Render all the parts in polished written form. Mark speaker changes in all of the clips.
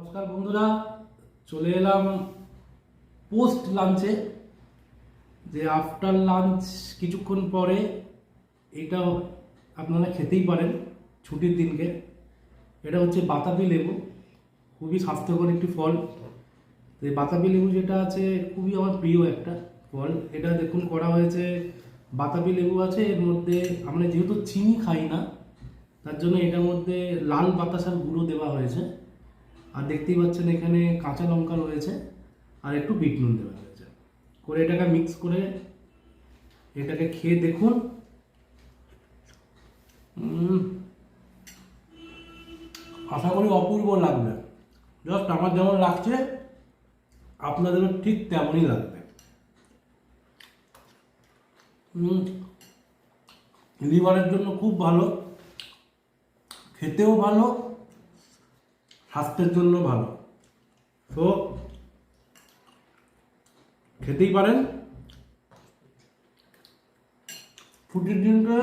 Speaker 1: নমস্কার বন্ধুরা, চলে এলাম পোস্ট লাঞ্চে। যে আফটার লাঞ্চ কিছুক্ষণ পরে এটা আপনারা খেতেই পারেন ছুটির দিনকে। এটা হচ্ছে বাতাবি লেবু, খুবই স্বাস্থ্যকর একটি ফল। তো এই বাতাবি লেবু যেটা আছে খুবই আমার প্রিয় একটা ফল। এটা দেখুন করা হয়েছে, বাতাবি লেবু আছে, এর মধ্যে আমরা যেহেতু চিনি খাই না তার জন্য এটার মধ্যে লাল বাতাসার গুঁড়ো দেওয়া হয়েছে। আর দেখতেই পাচ্ছেন এখানে কাঁচা লঙ্কা রয়েছে আর একটু বিট নুন দেওয়া হয়েছে। করে এটাকে মিক্স করে এটাকে খেয়ে দেখুন। আশা করি অপূর্ব লাগবে। জাস্ট আমার যেমন লাগছে আপনাদেরও ঠিক তেমনই লাগবে। লিভারের জন্য খুব ভালো, খেতেও ভালো, স্বাস্থ্যের জন্য ভালো। তো খেতেই পারেন। ছুটির দিনটা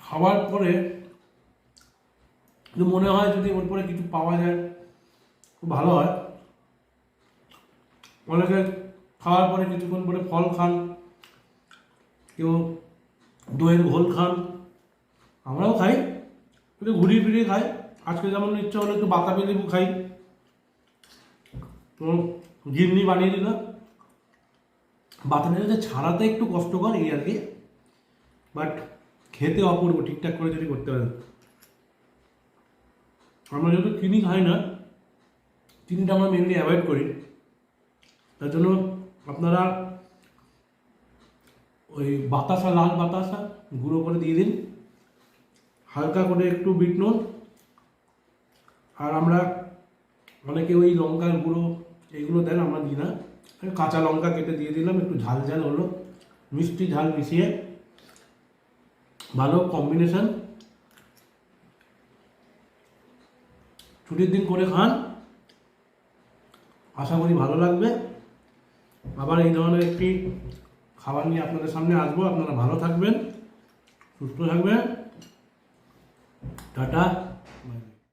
Speaker 1: খাওয়ার পরে মনে হয় যদি ওর পরে কিছু পাওয়া যায় খুব ভালো হয়। অনেকে খাওয়ার পরে কিছুক্ষণ পরে ফল খান, কেউ দইয়ের ঘোল খান, আমরাও খাই, একটু ঘুরিয়ে ফিরিয়ে খাই। আজকে যেমন ইচ্ছা হলো একটু বাতাবি লেবু খাই, তো ঘিমনি বানিয়ে দিল। বাতাবি লেবু ছাড়াতে একটু কষ্টকর এই আর কি, বাট খেতে অপূর্ব ঠিকঠাক করে যদি করতে পারেন। আমরা যেহেতু চিনি খাই না, চিনিটা আমরা মেনলি অ্যাভয়েড করি, তার জন্য আপনারা ওই বাতাসা, লাল বাতাসা গুঁড়ো করে দিয়ে দিন, হালকা করে একটু বিট নুন। আর আমরা অনেকে ওই লঙ্কার গুঁড়ো এইগুলো দেন, আমরা দিই না। কাঁচা লঙ্কা কেটে দিয়ে দিলাম, একটু ঝাল ঝাল হলো, মিষ্টি ঝাল মিশিয়ে ভালো কম্বিনেশন। ছুটির দিন করে খান, আশা করি ভালো লাগবে। আবার এই ধরনের একটি খাবার নিয়ে আপনাদের সামনে আসবো। আপনারা ভালো থাকবেন, সুস্থ থাকবেন। টাটা।